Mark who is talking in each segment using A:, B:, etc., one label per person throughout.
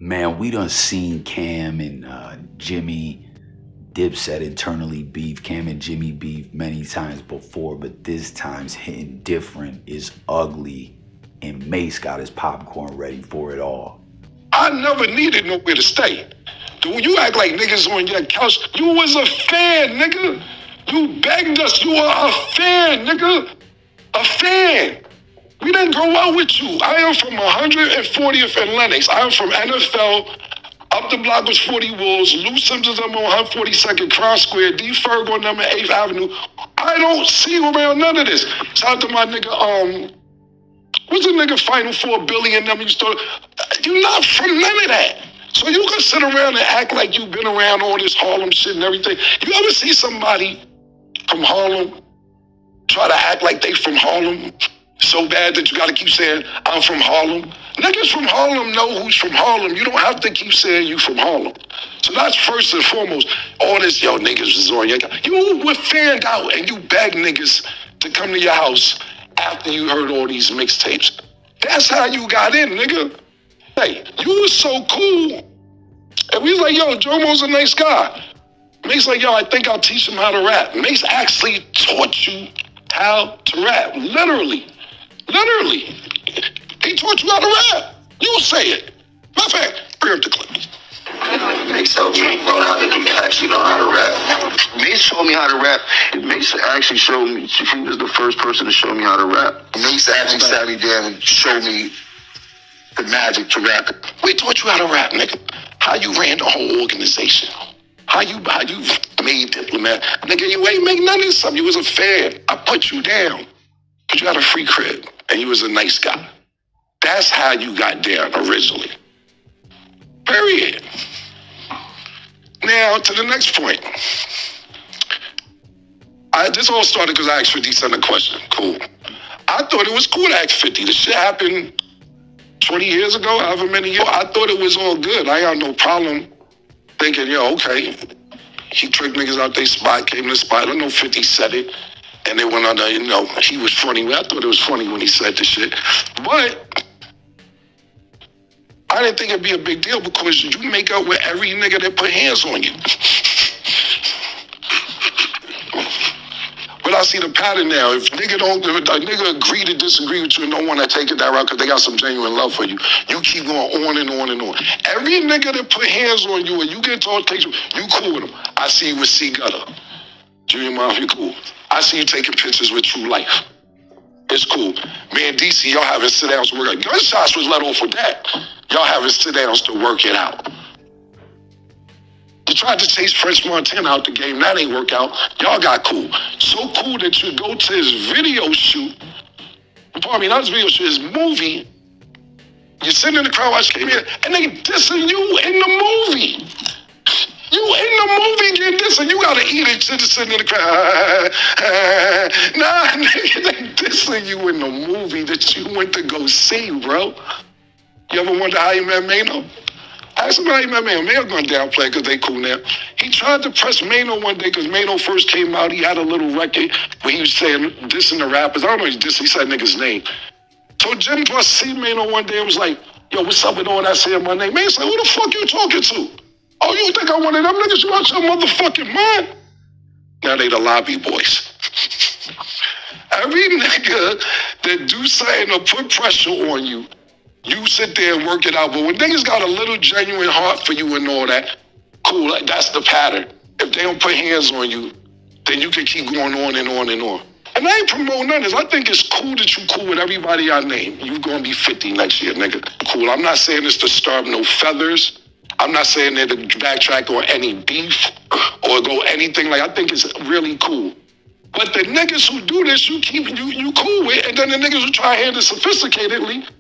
A: Man, we done seen Cam and Jimmy Dipset internally beef, Cam and Jimmy beef many times before, but this time's hitting different, is ugly, and Mase got his popcorn ready for it all.
B: I never needed nowhere to stay. When you act like niggas on your couch, you was a fan, nigga. You begged us, you are a fan, nigga. A fan. We didn't grow up with you. I am from 140th and Lenox. I am from NFL. Up the block was 40 Wolves. Lou Simpsons, I'm on 142nd Cross Square. D. Ferg on number 8th Avenue. I don't see you around none of this. Shout out to my nigga, what's the nigga Final Four Billy and them used to? You're not from none of that. So you can sit around and act like you've been around all this Harlem shit and everything. You ever see somebody from Harlem try to act like they from Harlem so bad that you gotta keep saying, I'm from Harlem? Niggas from Harlem know who's from Harlem. You don't have to keep saying you from Harlem. So that's first and foremost. All this, yo, niggas is on your... You were fanned out and you begged niggas to come to your house after you heard all these mixtapes. That's how you got in, nigga. Hey, you was so cool. And we was like, yo, Jomo's a nice guy. Mace like, yo, I think I'll teach him how to rap. Mace actually taught you how to rap. Literally. Literally. He taught you how to rap. You say it. Matter of fact, bring up the clip.
C: Mace helped me learn how to actually know how to rap. Mace showed me how to rap. Mace actually showed me, he was the first person to show me how to rap. Mace actually sat me down and showed me the magic to rap.
B: We taught you how to rap, nigga. How you ran the whole organization. How you made Diplomat. Nigga, you ain't make none of this stuff. You was a fan. I put you down. But you had a free crib. And you was a nice guy. That's how you got down originally. Period. Now, to the next point. This all started because I asked 50 Cent a question. Cool. I thought it was cool to ask 50. The shit happened 20 years ago, however many years. I thought it was all good. I had no problem thinking, yo, okay. He tricked niggas out their spot, came to the spot. I know 50 said it. And they went on the, he was funny. I thought it was funny when he said the shit. But I didn't think it'd be a big deal because you make up with every nigga that put hands on you. But I see the pattern now. If a nigga agree to disagree with you and don't want to take it that route because they got some genuine love for you, you keep going on and on and on. Every nigga that put hands on you and you get told takes you cool with him. I see you with C Gutter. Junior Mom, you cool. I see you taking pictures with True Life. It's cool. Me and DC, y'all having sit-downs to work out. Gunshots was let off with that. Y'all having sit-downs to work it out. You tried to chase French Montana out the game. That ain't work out. Y'all got cool. So cool that you go to his video shoot. Pardon me, not his video shoot, his movie. You're sitting in the crowd watching him and they dissing you in the movie. You in the movie getting this, and you gotta eat it sitting in the crowd. Nah, nigga, they dissing you in the movie that you went to go see, bro. You ever wonder how you met Mano? Ask him how he met Mano. Mano gonna downplay because they cool now. He tried to press Mano one day because Mano first came out. He had a little record where he was saying, dissing the rappers. I don't know if he's dissing, he said nigga's name. So Jim plus see Mano one day and was like, yo, what's up with all that saying my name? Man said, who the fuck you talking to? Oh, you think I one of them niggas? You out your motherfucking mind? Now they the lobby boys. Every nigga that do something to put pressure on you, you sit there and work it out. But when niggas got a little genuine heart for you and all that, cool, like that's the pattern. If they don't put hands on you, then you can keep going on and on and on. And I ain't promoting none of this. I think it's cool that you cool with everybody I name. You gonna be 50 next year, nigga. Cool. I'm not saying this to starve no feathers. I'm not saying that to backtrack or any beef or go anything like. I think it's really cool. But the niggas who do this, you cool with, and then the niggas who try to handle it sophisticatedly,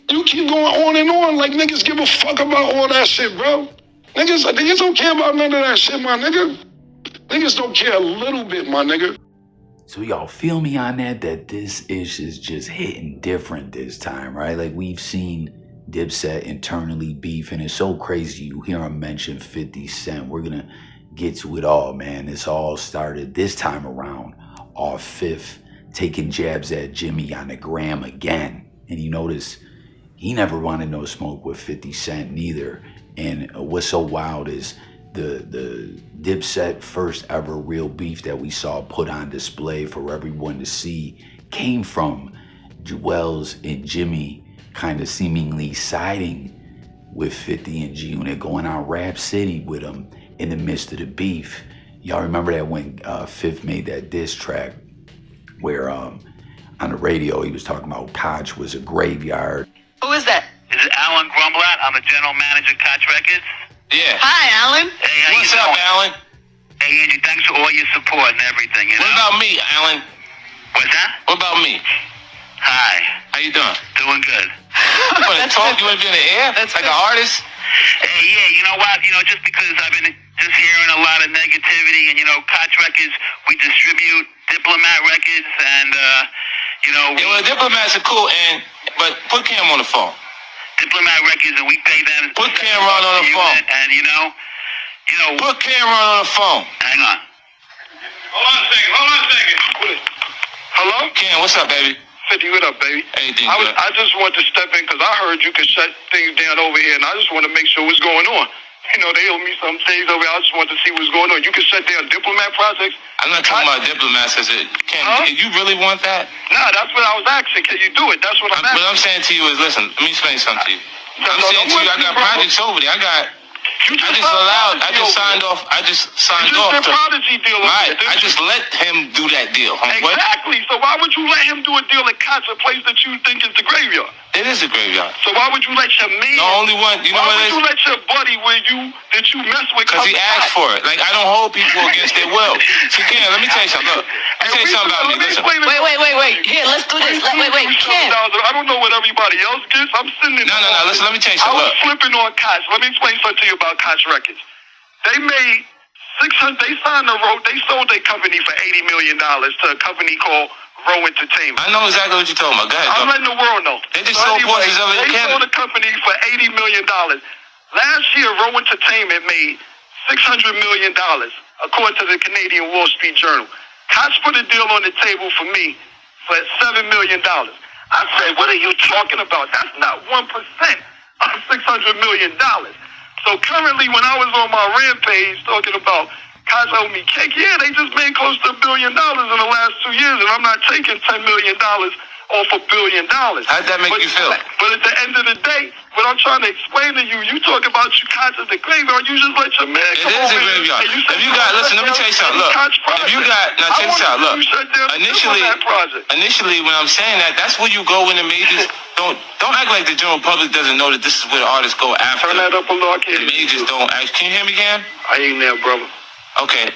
B: you keep going on and on like niggas give a fuck about all that shit, bro. Niggas don't care about none of that shit, my nigga. Niggas don't care a little bit, my nigga.
A: So y'all feel me on that this ish is just hitting different this time, right? Like we've seen Dipset internally beef, and it's so crazy you hear him mention 50 Cent. We're gonna get to it all, man. This all started this time around off Fifth taking jabs at Jimmy on the gram again. And you notice he never wanted no smoke with 50 Cent neither. And what's so wild is the Dipset first ever real beef that we saw put on display for everyone to see came from Jewels and Jimmy kind of seemingly siding with 50 and G-Unit, going on Rap City with him in the midst of the beef. Y'all remember that when Fifth made that diss track where on the radio he was talking about Koch was a graveyard.
D: Who is that?
E: Is it Alan Grumblat? I'm the general manager of Koch Records.
D: Yeah. Hi, Alan.
E: Hey, how
F: What's
E: you
F: up,
E: doing?
F: Alan?
E: Hey, Angie, thanks for all your support and everything. You know?
F: What about me, Alan?
E: What's that?
F: What about me?
E: Hi.
F: How you doing?
E: Doing good.
F: You want to talk? You want to be in the air?
D: That's
F: like
D: good.
F: an artist?
E: Hey, yeah, you know what? You know, just because I've been just hearing a lot of negativity, and, you know, Koch Records, we distribute Diplomat Records, and, you know...
F: Yeah, well, diplomats are cool, but put Cam on the phone.
E: Diplomat Records, and we pay them...
F: Put Camron on the phone.
E: And, you know...
F: Put Camron on the phone.
E: Hang on.
B: Hold on a second. Hello?
F: Cam, what's up, baby?
B: 50, what up, baby?
F: Anything
B: I
F: good?
B: just want to step in because I heard you could shut things down over here, and I just want to make sure what's going on. You know, they owe me some things over here. I just want to see what's going on. You can shut down Diplomat projects.
F: I'm not talking about diplomats. Cam, you really want that?
B: Nah, that's what I was asking. Can you do it? That's what I'm asking.
F: What I'm saying to you is, listen, let me explain something to you. I'm
B: No,
F: saying to you, I got projects over there. I just signed off.
B: The Prodigy deal over
F: Right.
B: there,
F: I just let him do that deal. What?
B: Exactly. So why would you let him do a deal at Koch, a place that you think is the graveyard?
F: It is a graveyard.
B: So why would you let your man?
F: The only one, you know what it is?
B: Why would you let your buddy that you mess with?
F: Because he asked for it. Like, I don't hold people against their will. See, Ken, let me tell you something. Look, let me tell you something about me. Listen.
D: Wait. Here, let's do this. Wait, Ken.
B: I don't know what everybody else gets. I'm sitting in.
F: No. Listen, let me tell you
B: I
F: something.
B: was
F: Look.
B: flipping on Koch. Let me explain something to you about Koch Records. They made 600. They signed They sold their company for $80 million to a company called Row Entertainment.
F: I know exactly what you're talking about. Go ahead.
B: I'm letting the world know.
F: They just sold portions of it in
B: They
F: Canada.
B: sold a company for $80 million. Last year, Row Entertainment made $600 million, according to the Canadian Wall Street Journal. Koch put a deal on the table for me for $7 million. I said, what are you talking about? That's not 1% of $600 million. So currently, when I was on my rampage talking about Koch owed me cake, yeah, they just made close to $1 billion in the last 2 years, and I'm not taking $10 million off $1 billion.
F: How'd that make you feel?
B: But at the end of the day, what I'm trying to explain to you, you talk about you Koch as the graveyard, you just let your man
F: It
B: come
F: is
B: over
F: a
B: here
F: graveyard.
B: and you
F: If you got, listen, let me tell you something. Look, if you got, now check this out. Look, initially when I'm saying that, that's where you go in the majors. Don't act like the general public doesn't know that this is where the artists go after.
B: Turn that up a little.
F: The majors don't act. Can you hear me, Cam?
B: I ain't there, brother.
F: Okay.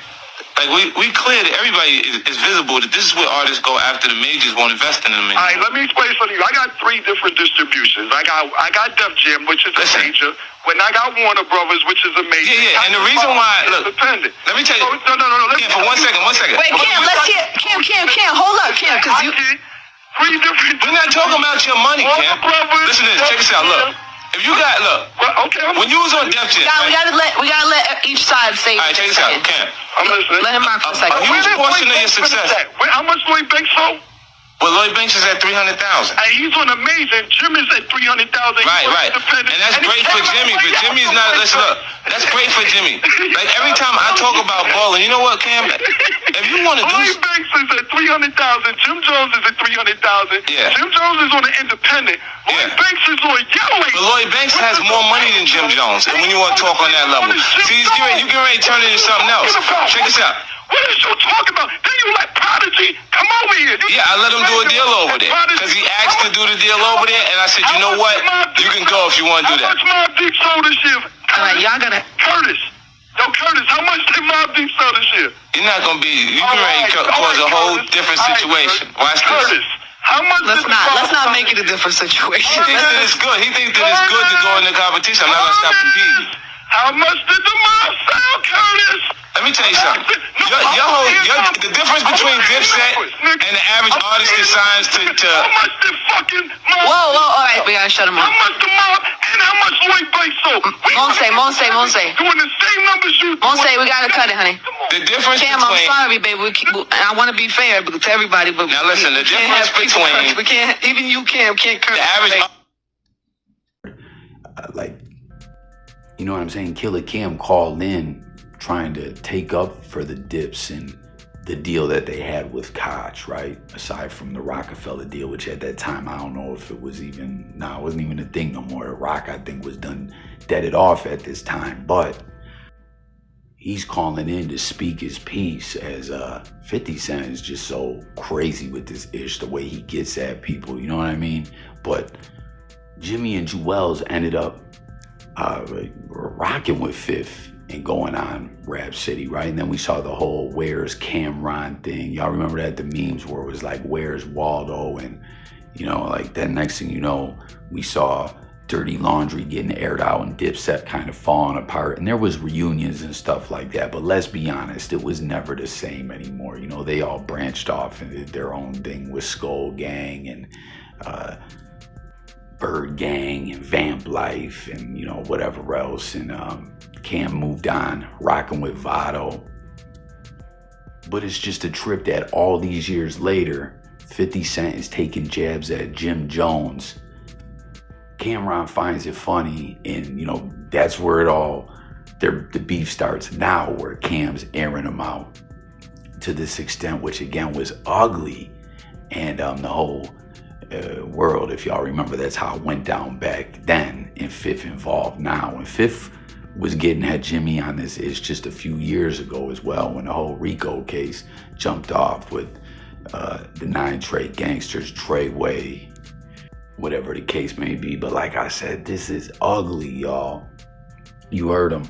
F: Like, we clear that everybody is visible that this is where artists go after the majors won't invest in them anymore.
B: All right, let me explain something to you. I got 3 different distributions. I got Def Jam, which is a major. When I got Warner Brothers, which is a major.
F: Yeah, and the reason why, look,
B: independent.
F: Let me tell you.
B: No.
F: Cam, for one second.
D: Wait, Cam, let's hear. Cam, hold up, Cam, because you.
B: 3 different.
F: We're not talking about your money, Cam. Listen to this. Check this out. Look. If you got,
B: Okay.
F: when you was on Def Jam,
D: We gotta let each side say.
F: all right, check this out, Cam.
B: I'm listening.
D: Let him rock for a second.
F: A huge portion of your success.
B: How much Lloyd Banks sold?
F: Well, Lloyd Banks is at 300,000.
B: Hey, he's on amazing. Jim is at 300,000.
F: Right. And that's great for Jimmy, but Jimmy's not, listen, look, that's great for Jimmy. Like, every time I talk about balling, you know what, Cam? If you want to do...
B: Lloyd Banks is at 300,000. Jim Jones is at 300,000.
F: Yeah.
B: Jim Jones is on an independent. Lloyd Banks is on yellow.
F: But Lloyd Banks has more money than Jim Jones, and when you want to talk on that level. See, you get ready to turn it into something else. Check this out.
B: What is you talking about? Then you like Prodigy? Come over here.
F: Yeah, I let him do a deal over there. Because he asked to do the deal over there, and I said, you know what? You can go if you want to do that.
B: How much Mobb Deep sold this year?
D: All right, y'all gotta.
B: Curtis, how much did Mobb Deep sell this year?
F: You're not going to be, you can ready to cause a whole different situation. Watch this.
B: Curtis, how much
D: Let's not make it a different situation.
F: He thinks that it's good. He thinks that it's good to go in the competition. I'm not going to stop competing.
B: How much did the Mob sell, Curtis?
F: Let me tell you something. The difference between Dipset and the average artist that signs to...
B: How much did fucking Mob...
D: Whoa, all right, we gotta shut him
B: How
D: up.
B: much the Mob and how much Lloyd Banks sold?
D: Monse.
B: Doing the same numbers you...
D: Monse, we gotta cut it, honey.
F: The difference
D: Cam, I'm
F: between...
D: sorry, baby. I want to be fair to everybody, but
F: Now listen, the
D: we can't
F: difference
D: have people
F: between...
D: curse. We can't. Even you can't curse.
F: The average...
A: like, you know what I'm saying? Killer Cam called in trying to take up for the Dips and the deal that they had with Koch, right? Aside from the Rockefeller deal, which at that time, I don't know if it was even, it wasn't even a thing no more. The Rock, I think, was deaded off at this time. But he's calling in to speak his piece, as 50 Cent is just so crazy with this ish, the way he gets at people, you know what I mean? But Jimmy and Jewels ended up rocking with Fifth and going on Rap City, right? And then we saw the whole "Where's Camron" thing. Y'all remember that? The memes where it was like, "Where's Waldo?" And, you know, like then next thing you know, we saw Dirty Laundry getting aired out and Dipset kind of falling apart. And there was reunions and stuff like that. But let's be honest, it was never the same anymore. You know, they all branched off and did their own thing with Skull Gang and Bird Gang and Vamp Life and, you know, whatever else. And Cam moved on, rocking with Vado. But it's just a trip that all these years later, 50 Cent is taking jabs at Jim Jones. Camron finds it funny, and, you know, that's where the beef starts now, where Cam's airing him out to this extent, which again was ugly. And the whole world, if y'all remember, that's how it went down back then, and Fifth involved now. And Fifth was getting at Jimmy on this ish just a few years ago as well, when the whole RICO case jumped off with the 9 Trey gangsters, Treyway, whatever the case may be. But like I said, this is ugly, y'all. You heard him.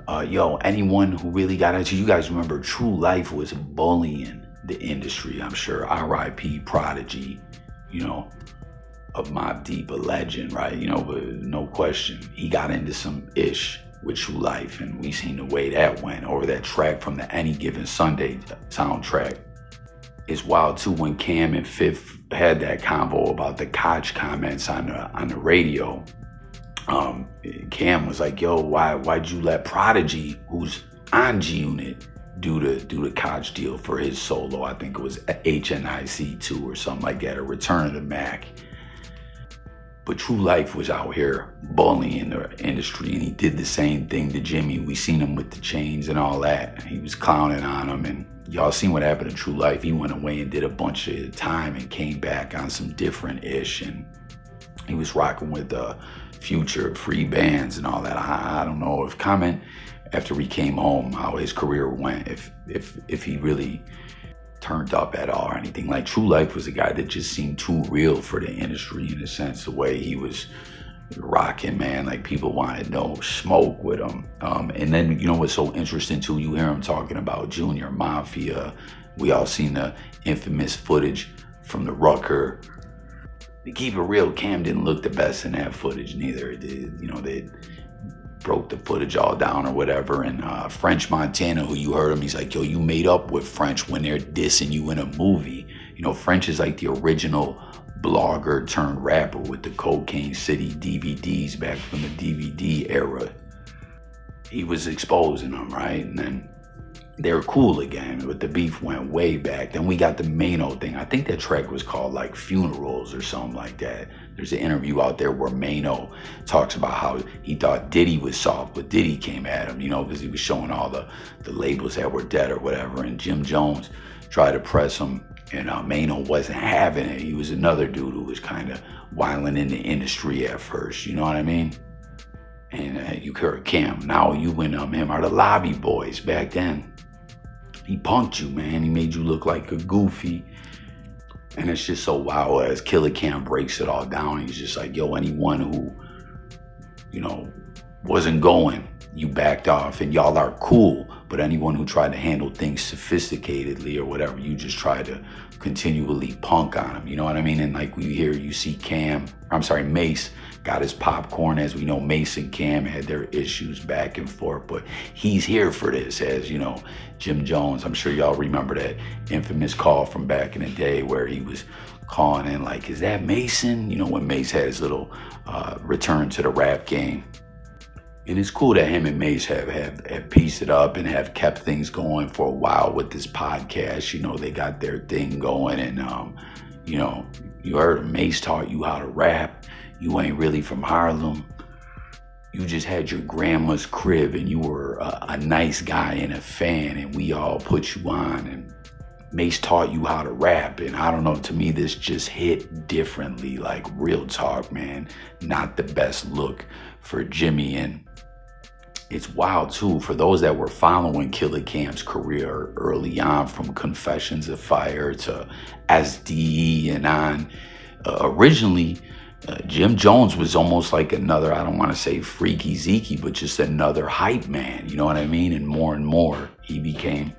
A: Anyone who really got into, you guys remember True Life was bullying the industry, I'm sure. R.I.P. Prodigy, you know, of Mobb Deep, a legend, right? You know, but no question, he got into some ish with True Life, and we seen the way that went over that track from the Any Given Sunday soundtrack. It's wild too when Cam and Fifth had that convo about the Koch comments on the radio. Cam was like, "Yo, why'd you let Prodigy, who's on G Unit, do the Koch deal for his solo?" I think it was HNIC 2 or something like that, or Return of the Mac. But True Life was out here bullying the industry, and he did the same thing to Jimmy. We seen him with the chains and all that. He was clowning on him, and y'all seen what happened to True Life. He went away and did a bunch of time and came back on some different ish, and he was rocking with Future, free bands and all that. I don't know if comment after he came home how his career went, if he really turned up at all or anything. Like, True Life was a guy that just seemed too real for the industry, in a sense, the way he was rocking, man. Like, people wanted no smoke with him. And then, you know what's so interesting too, you hear him talking about Junior Mafia. We all seen the infamous footage from the Rucker. To keep it real, Cam didn't look the best in that footage neither. It did, you know, they broke the footage all down or whatever. And French Montana, who you heard him, he's like, "Yo, you made up with French when they're dissing you in a movie." You know, French is like the original blogger turned rapper with the Cocaine City DVDs back from the DVD era. He was exposing them, right? And then they were cool again, but the beef went way back. Then we got the Mano thing. I think that track was called like Funerals or something like that. There's an interview out there where Mano talks about how he thought Diddy was soft, but Diddy came at him, you know, because he was showing all the labels that were dead or whatever. And Jim Jones tried to press him, and Mano wasn't having it. He was another dude who was kind of wilding in the industry at first, you know what I mean? And you heard Cam. Now you and him are the Lobby Boys. Back then, he punked you, man. He made you look like a goofy. And it's just so wild as Killer Cam breaks it all down. He's just like, "Yo, anyone who, you know, wasn't going, you backed off, and y'all are cool. But anyone who tried to handle things sophisticatedly or whatever, you just tried to continually punk on him." You know what I mean? And like we hear, you see Mase got his popcorn. As we know, Mase and Cam had their issues back and forth, but he's here for this, as, you know, Jim Jones. I'm sure y'all remember that infamous call from back in the day where he was calling in like, "Is that Mason?" You know, when Mase had his little return to the rap game. And it's cool that him and Mase have pieced it up and have kept things going for a while with this podcast. You know, they got their thing going, and you know, you heard Mase taught you how to rap. You ain't really from Harlem. you just had your grandma's crib and you were a nice guy and a fan, and we all put you on, and Mase taught you how to rap. And I don't know, to me, this just hit differently. Like, real talk, man. Not the best look for Jimmy. And it's wild, too, for those that were following Killer Cam's career early on, from Confessions of Fire to SDE and on. Originally, Jim Jones was almost like another, I don't want to say freaky Zeke, but just another hype man, you know what I mean? And more, he became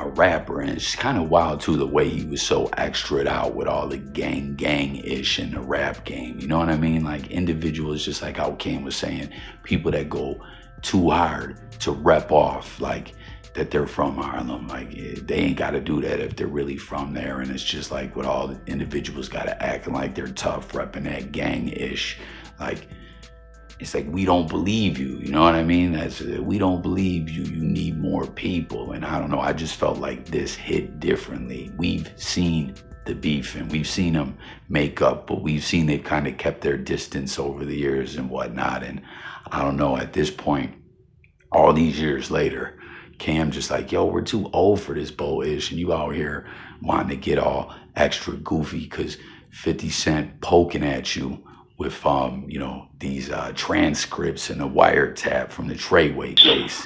A: a rapper. And it's kind of wild, too, the way he was so extra'd out with all the gang-ish in the rap game, you know what I mean? Like, individuals, just like how Cam was saying, people that go too hard to rep off, like, that they're from Harlem. Like, they ain't got to do that if they're really from there. And it's just like, with all the individuals got to act like they're tough, repping that gang-ish. Like, it's like, we don't believe you, you know what I mean? We don't believe you, you need more people. And I don't know, I just felt like this hit differently. We've seen the beef and we've seen them make up, but we've seen they've kind of kept their distance over the years and whatnot. And I don't know, at this point, all these years later, Cam just like, yo, we're too old for this bull-ish, and you out here wanting to get all extra goofy because 50 Cent poking at you with, you know, these transcripts and a wiretap from the Treyway case.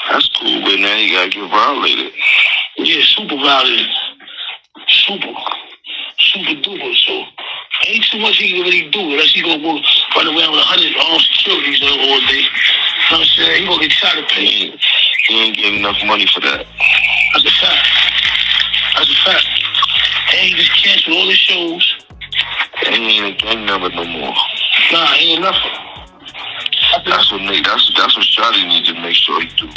C: That's cool, but now you gotta get violated.
B: Yeah, super violated. Super duper. So ain't too much he can really do unless he gonna go run around with 100 armed securities all day. You know what I'm saying? He gonna get tired of paying.
C: He ain't getting enough money for that.
B: That's a fact. And he just canceled all his shows.
C: And he ain't a gang member no more.
B: Nah, he ain't nothing.
C: That's what Shotty needs to make sure he do.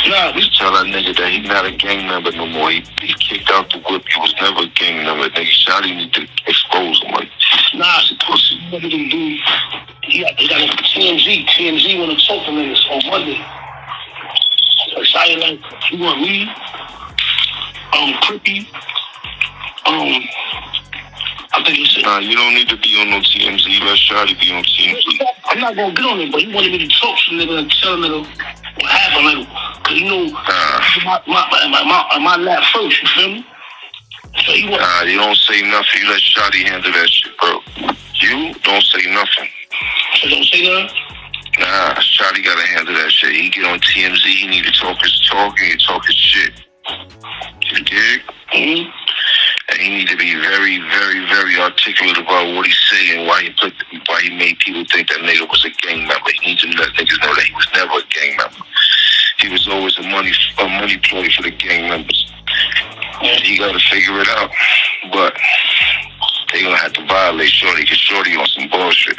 B: Nah,
C: Just tell that nigga that he's not a gang member no more. He kicked out the whip. He was never a gang member. Nigga, Shotty need to expose him. Like,
B: nah, it's a pussy. What did he do? He got a TMZ. TMZ wanna talk to niggas on Monday. So Shotty like, you want me? Crippy. I think he said,
C: nah, you don't need to be on no TMZ. Let Shotty be on TMZ.
B: I'm not gonna get on it, but he wanted me to talk to the nigga and tell the nigga what happened, like, cause you know, my lap first, you feel me? So he was.
C: Nah, you don't say nothing. You let Shotty handle that shit, bro. You don't say nothing.
B: So don't say that?
C: Nah, Shotty gotta handle that shit. He get on TMZ, he need to talk his talk and he talk his shit. You dig?
B: Mm-hmm.
C: And he need to be very, very, very articulate about what he's saying, why he made people think that nigga was a gang member. He needs to let niggas know that he was never a gang member. He was always a money ploy for the gang members. And he gotta figure it out. But they gonna have to violate Shorty, cause Shorty on some bullshit.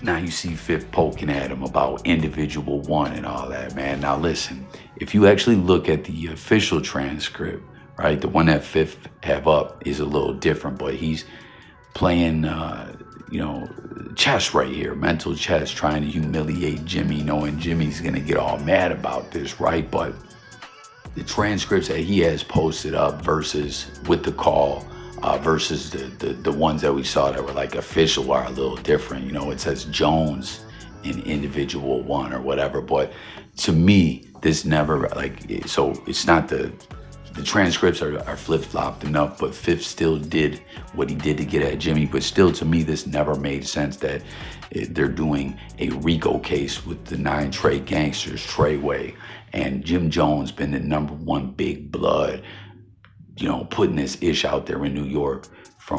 A: Now you see Fifth poking at him about individual one and all that, man. Now listen, if you actually look at the official transcript, right, the one that Fifth have up is a little different, but he's playing, chess right here, mental chess, trying to humiliate Jimmy, knowing Jimmy's gonna get all mad about this, right? But the transcripts that he has posted up versus with the call, versus the ones that we saw that were like official are a little different. You know, it says Jones in individual one or whatever, but to me, this never, like, so it's not the transcripts are flip-flopped enough, but Fifth still did what he did to get at Jimmy, but still to me, this never made sense that they're doing a RICO case with the 9 Trey gangsters, Treyway, and Jim Jones been the #1 big blood, you know, putting this ish out there in New York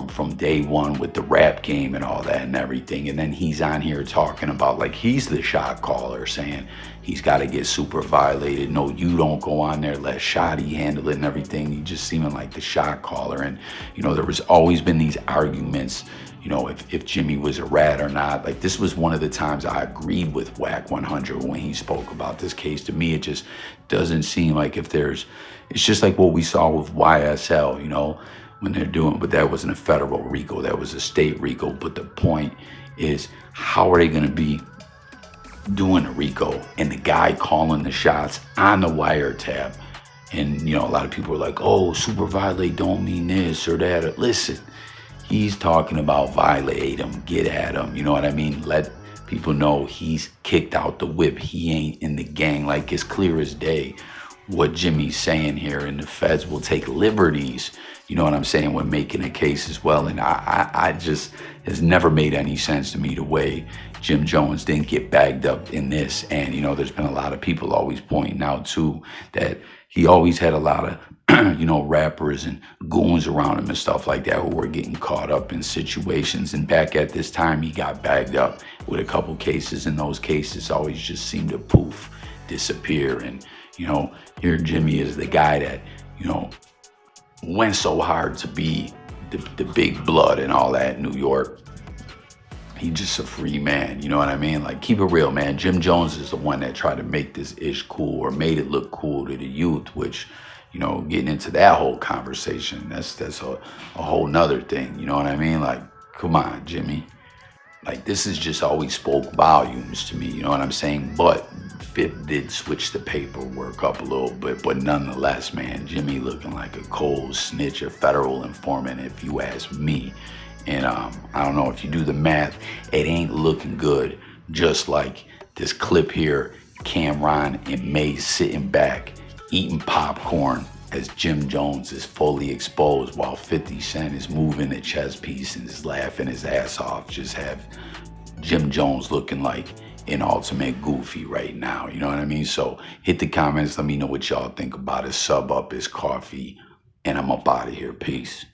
A: from day one with the rap game and all that and everything. And then he's on here talking about like he's the shot caller, saying he's got to get super violated. No, you don't go on there, let Shotty handle it and everything. He just seeming like the shot caller. And, you know, there was always been these arguments, you know, if Jimmy was a rat or not. Like, this was one of the times I agreed with Wack 100 when he spoke about this case. To me, it just doesn't seem like it's just like what we saw with YSL, you know, when they're doing, but that wasn't a federal RICO, that was a state RICO. But the point is, how are they gonna be doing a RICO and the guy calling the shots on the wiretap? And, you know, a lot of people are like, oh, super violate don't mean this or that. Listen, He's talking about violate him, get at him, you know what I mean? Let people know he's kicked out the whip. He ain't in the gang. Like, it's clear as day what Jimmy's saying here, and the feds will take liberties, you know what I'm saying, when making a case as well. And I just, has never made any sense to me the way Jim Jones didn't get bagged up in this. And, you know, there's been a lot of people always pointing out too that he always had a lot of you know, rappers and goons around him and stuff like that who were getting caught up in situations. And back at this time, he got bagged up with a couple cases, and those cases always just seemed to poof, disappear. And, you know, here Jimmy is the guy that, you know, went so hard to be the big blood and all that in New York. He's just a free man, you know what I mean? Like, keep it real, man. Jim Jones is the one that tried to make this ish cool, or made it look cool to the youth, which, you know, getting into that whole conversation, that's a whole nother thing, you know what I mean? Like, come on, Jimmy. Like, this is just always spoke volumes to me, you know what I'm saying? But Fifth did switch the paperwork up a little bit, but nonetheless, man, Jimmy looking like a cold snitch, a federal informant, if you ask me. And I don't know, if you do the math, it ain't looking good. Just like this clip here, Camron and Mase sitting back, eating popcorn as Jim Jones is fully exposed while 50 Cent is moving the chess piece and is laughing his ass off. Just have Jim Jones looking like an ultimate goofy right now, you know what I mean? So hit the comments, let me know what y'all think about it. Sub up his coffee, and I'm up out of here. Peace.